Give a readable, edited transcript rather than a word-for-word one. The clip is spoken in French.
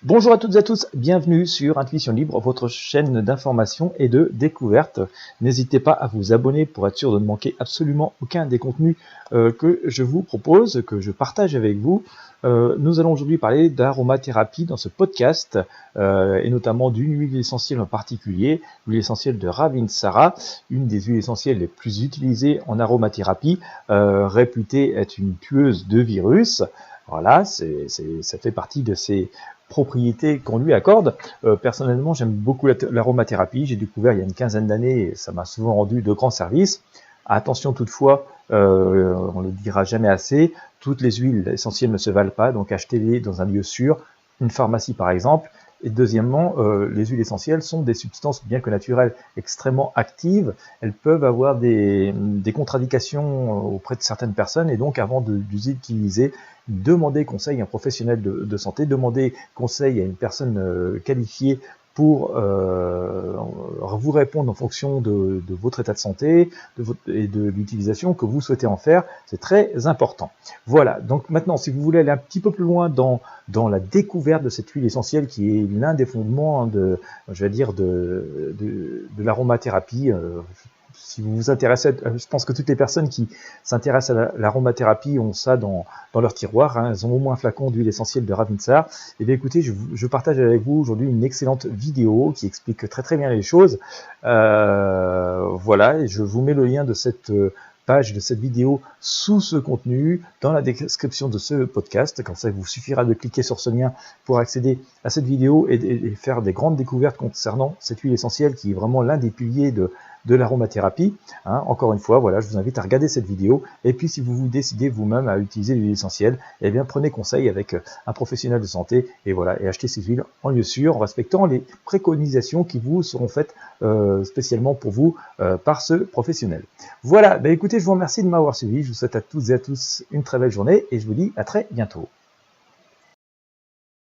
Bonjour à toutes et à tous, bienvenue sur Intuition Libre, votre chaîne d'information et de découverte. N'hésitez pas à vous abonner pour être sûr de ne manquer absolument aucun des contenus que je vous propose, que je partage avec vous. Nous allons aujourd'hui parler d'aromathérapie dans ce podcast et notamment d'une huile essentielle en particulier, l'huile essentielle de Ravinsara, une des huiles essentielles les plus utilisées en aromathérapie, réputée être une tueuse de virus. Voilà, ça fait partie de ces propriétés qu'on lui accorde. Personnellement, j'aime beaucoup l'aromathérapie. J'ai découvert il y a une quinzaine d'années et ça m'a souvent rendu de grands services. Attention toutefois, on ne le dira jamais assez, toutes les huiles essentielles ne se valent pas, donc achetez-les dans un lieu sûr, une pharmacie par exemple. Et deuxièmement, les huiles essentielles sont des substances, bien que naturelles, extrêmement actives. Elles peuvent avoir des contre-indications auprès de certaines personnes, et donc avant de les utiliser, demandez conseil à un professionnel de santé, demandez conseil à une personne qualifiée pour vous répondre en fonction de votre état de santé et de l'utilisation que vous souhaitez en faire. C'est très important. Voilà, donc maintenant, si vous voulez aller un petit peu plus loin dans la découverte de cette huile essentielle qui est l'un des fondements de l'aromathérapie, si vous vous intéressez, je pense que toutes les personnes qui s'intéressent à l'aromathérapie ont ça dans leur tiroir, hein, elles ont au moins un flacon d'huile essentielle de Ravinsara. Et bien écoutez, je partage avec vous aujourd'hui une excellente vidéo qui explique très bien les choses. Voilà, et je vous mets le lien de cette page de cette vidéo sous ce contenu dans la description de ce podcast. Comme ça, il vous suffira de cliquer sur ce lien pour accéder à cette vidéo et faire des grandes découvertes concernant cette huile essentielle qui est vraiment l'un des piliers de l'aromathérapie. Hein, encore une fois, voilà, je vous invite à regarder cette vidéo. Et puis, si vous vous décidez vous-même à utiliser l'huile essentielle, eh bien, prenez conseil avec un professionnel de santé et voilà, et achetez ces huiles en lieu sûr, en respectant les préconisations qui vous seront faites spécialement pour vous par ce professionnel. Voilà, bah écoutez, je vous remercie de m'avoir suivi. Je vous souhaite à toutes et à tous une très belle journée et je vous dis à très bientôt.